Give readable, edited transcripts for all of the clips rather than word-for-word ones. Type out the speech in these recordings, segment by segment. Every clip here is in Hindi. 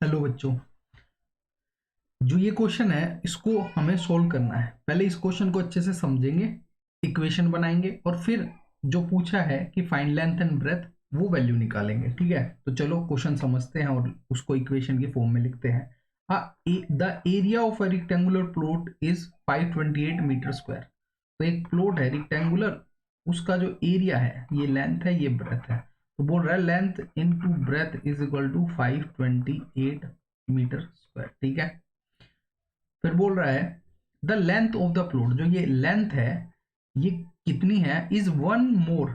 हेलो बच्चों, जो ये क्वेश्चन है इसको हमें सोल्व करना है। पहले इस क्वेश्चन को अच्छे से समझेंगे, इक्वेशन बनाएंगे और फिर जो पूछा है कि फाइंड लेंथ एंड ब्रेथ वो वैल्यू निकालेंगे। ठीक है, तो चलो क्वेश्चन समझते हैं और उसको इक्वेशन की फॉर्म में लिखते हैं। The area of a rectangular plot is 528 metre square. तो एक प्लॉट है रेक्टेंगुलर, उसका जो एरिया है ये लेंथ है, ये ब्रेथ है। तो बोल रहा है length into breadth is equal to 528 metre square. ठीक है, फिर बोल रहा है the length of the plot, जो ये लेंथ है ये कितनी है, is one more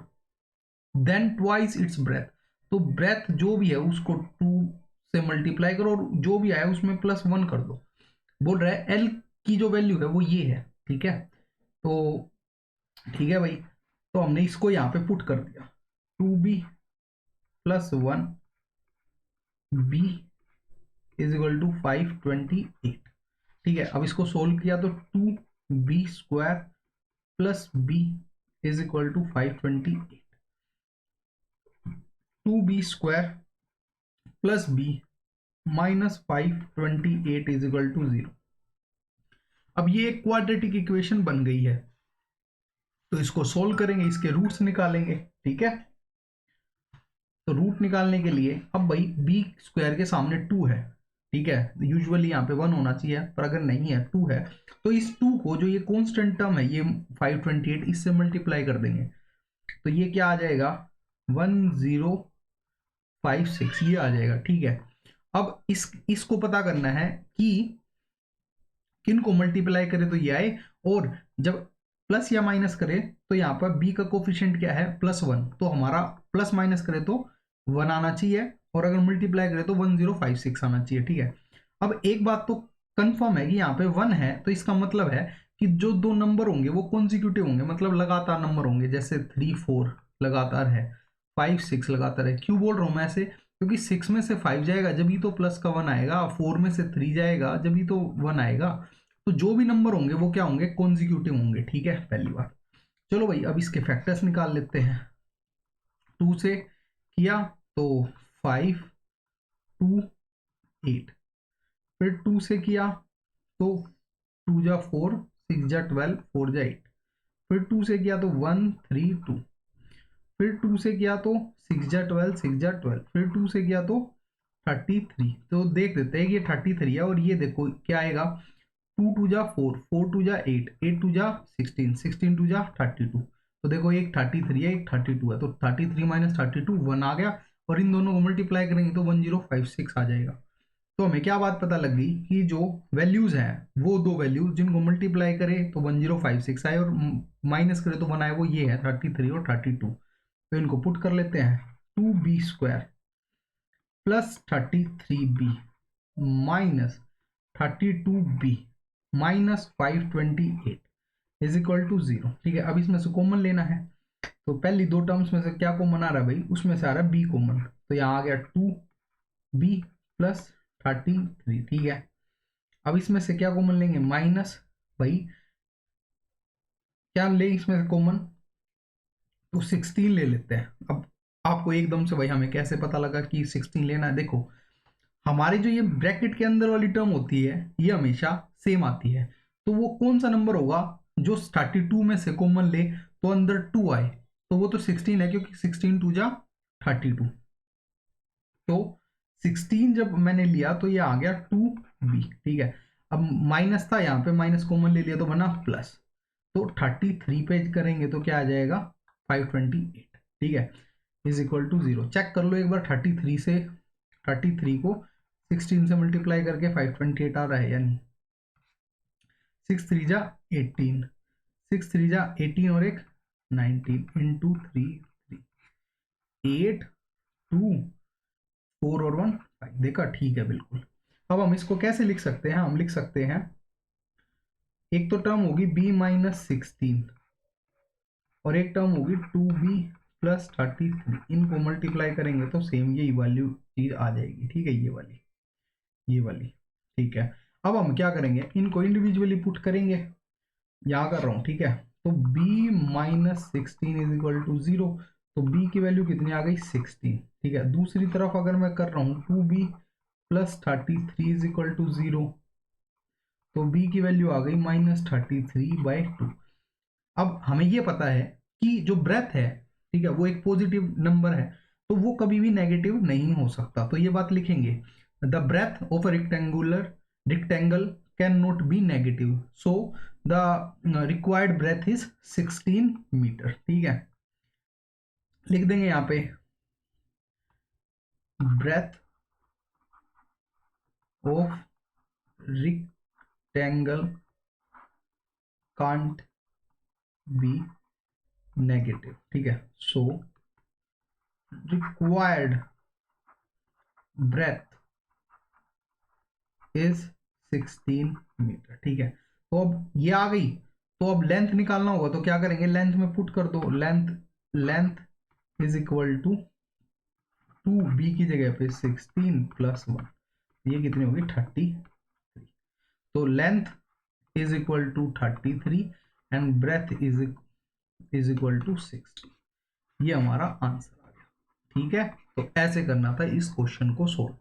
than twice its breadth. तो ब्रेथ जो भी है उसको 2 से मल्टीप्लाई करो और जो भी आया उसमें +1 कर दो। बोल रहा है एल की जो वैल्यू है वो ये है। ठीक है, तो ठीक है भाई, तो हमने इसको यहाँ पे पुट कर दिया 2b + 1 b is equal to 528। ठीक है, अब इसको सोल्व किया तो 2b² + b is equal to 528। 2b² + b - 528 is equal to 0। अब ये एक क्वाड्रेटिक इक्वेशन बन गई है, तो इसको सोल्व करेंगे, इसके रूट्स निकालेंगे। ठीक है, तो रूट निकालने के लिए अब भाई b² के सामने 2 है। ठीक है, यूजुअली यहाँ पे 1 होना चाहिए, पर अगर नहीं है 2 है तो इस 2 को, जो ये कांस्टेंट टर्म है ये 528, इससे मल्टीप्लाई कर देंगे। तो ये क्या आ जाएगा 1056, ये आ जाएगा। ठीक है, अब इसको पता करना है कि किन को मल्टीप्लाई करे तो ये आए, और जब प्लस या माइनस करे तो यहाँ पर b का कोफिशिएंट क्या है +1, तो हमारा प्लस माइनस करे तो 1 आना चाहिए, और अगर मल्टीप्लाई करे तो 1056 आना चाहिए। ठीक है, अब एक बात तो कंफर्म है कि यहाँ पे 1 है, तो इसका मतलब है कि जो दो नंबर होंगे वो कॉन्जिक्यूटिव होंगे, मतलब लगातार नंबर होंगे। जैसे 3 4 लगातार है, 5 6 लगातार है। क्यों बोल रहा हूँ मैं ऐसे, क्योंकि 6 में से 5 जाएगा जब ही तो प्लस का 1 आएगा, 4 में से 3 जाएगा जब ही तो 1 आएगा। तो जो भी नंबर होंगे वो क्या होंगे, कॉन्जिक्यूटिव होंगे। ठीक है, पहली बात। चलो भाई, अब इसके फैक्टर्स निकाल लेते हैं। 2 से किया तो 5 2 8, फिर 2 से किया तो 2 जा 4 6 जा 12 4 जा 8, फिर 2 से किया तो 1 3 2, फिर 2 से किया तो 6 जा 12 6 जा 12, फिर 2 से किया तो 33। तो देख देते हैं कि ये 33 है, और ये देखो क्या आएगा 2 2 जा 4 4 2 जा 8 8 2 जा 16 16 2 जा 32। तो देखो एक 33 है, एक 32 है, तो 33 - 32 1 आ गया, और इन दोनों को मल्टीप्लाई करेंगे तो 1056 आ जाएगा। तो हमें क्या बात पता लग गई कि जो वैल्यूज हैं वो दो वैल्यूज जिनको मल्टीप्लाई करें तो 1056 आए, और माइनस करें तो 1 आए, वो ये है 33 और 32। तो इनको पुट कर लेते हैं 2b² + 33b - 32b - 528 is equal to 0। ठीक है, अब इसमें से कॉमन लेना है, तो पहली दो टर्म्स में से क्या कॉमन आ रहा है भाई, उसमें से आ रहा है b कॉमन, तो यहाँ आ गया 2b + 33। ठीक है, अब इसमें से क्या कॉमन लेंगे, माइनस, भाई क्या ले इसमें से कॉमन, तो 16 ले लेते हैं। अब आपको एकदम से भाई हमें कैसे पता लगा कि 16 लेना है, देखो हमारी जो ये ब्रैकेट के अंदर वाली टर्म होती है ये हमेशा सेम आती है। तो वो कौन सा नंबर होगा जो 32 में से कॉमन ले तो अंदर 2 आए, तो वो तो 16 है, क्योंकि 16 2 जा 32। तो 16 जब मैंने लिया तो ये आ गया 2b। ठीक है, अब माइनस था, यहाँ पे माइनस कॉमन ले लिया तो बना प्लस, तो 33 पे करेंगे तो क्या आ जाएगा 528। ठीक है, इज इक्वल टू 0। चेक कर लो एक बार 33 से, 33 को 16 से मल्टीप्लाई करके 528 आ रहा है या नहीं। 6 3 जा 18, 6 3 जा 18 और एक 19 इंटू 3 8 2 4 और 1 5। देखा, ठीक है बिल्कुल। अब हम इसको कैसे लिख सकते हैं, हम लिख सकते हैं एक तो टर्म होगी b - 16 और एक टर्म होगी 2b + 33। इनको मल्टीप्लाई करेंगे तो सेम यही वैल्यू चीज आ जाएगी। ठीक है, ये वाली, ये वाली। ठीक है, अब हम क्या करेंगे, इनको इंडिविजुअली पुट करेंगे, यहाँ कर रहा हूँ। ठीक है, तो b - 16 इज इक्वल टू 0, तो b की वैल्यू कितनी आ गई 16। ठीक है, दूसरी तरफ अगर मैं कर रहा हूँ 2b plus 33 is equal to 0, तो बी की वैल्यू आ गई -33/2। अब हमें ये पता है कि जो ब्रेथ है, ठीक है, वो एक पॉजिटिव नंबर है, तो वो कभी भी नेगेटिव नहीं हो सकता। तो ये बात लिखेंगे, the breadth of a rectangle can not be negative, so the required breadth is 16 metre. ठीक है, लिख देंगे यहां पे breadth of rectangle can't be negative. ठीक है, so required breadth is 16 metre. ठीक है, तो अब ये आ गई, तो अब लेंथ निकालना होगा, तो क्या करेंगे, लेंथ में पुट कर दो, length is equal to 2b की जगह पे 16 प्लस 1, ये कितनी होगी 33। तो length is equal to 33 and breadth is equal to 60। ये हमारा आंसर आ गया। ठीक है, तो ऐसे करना था इस क्वेश्चन को सोल्व।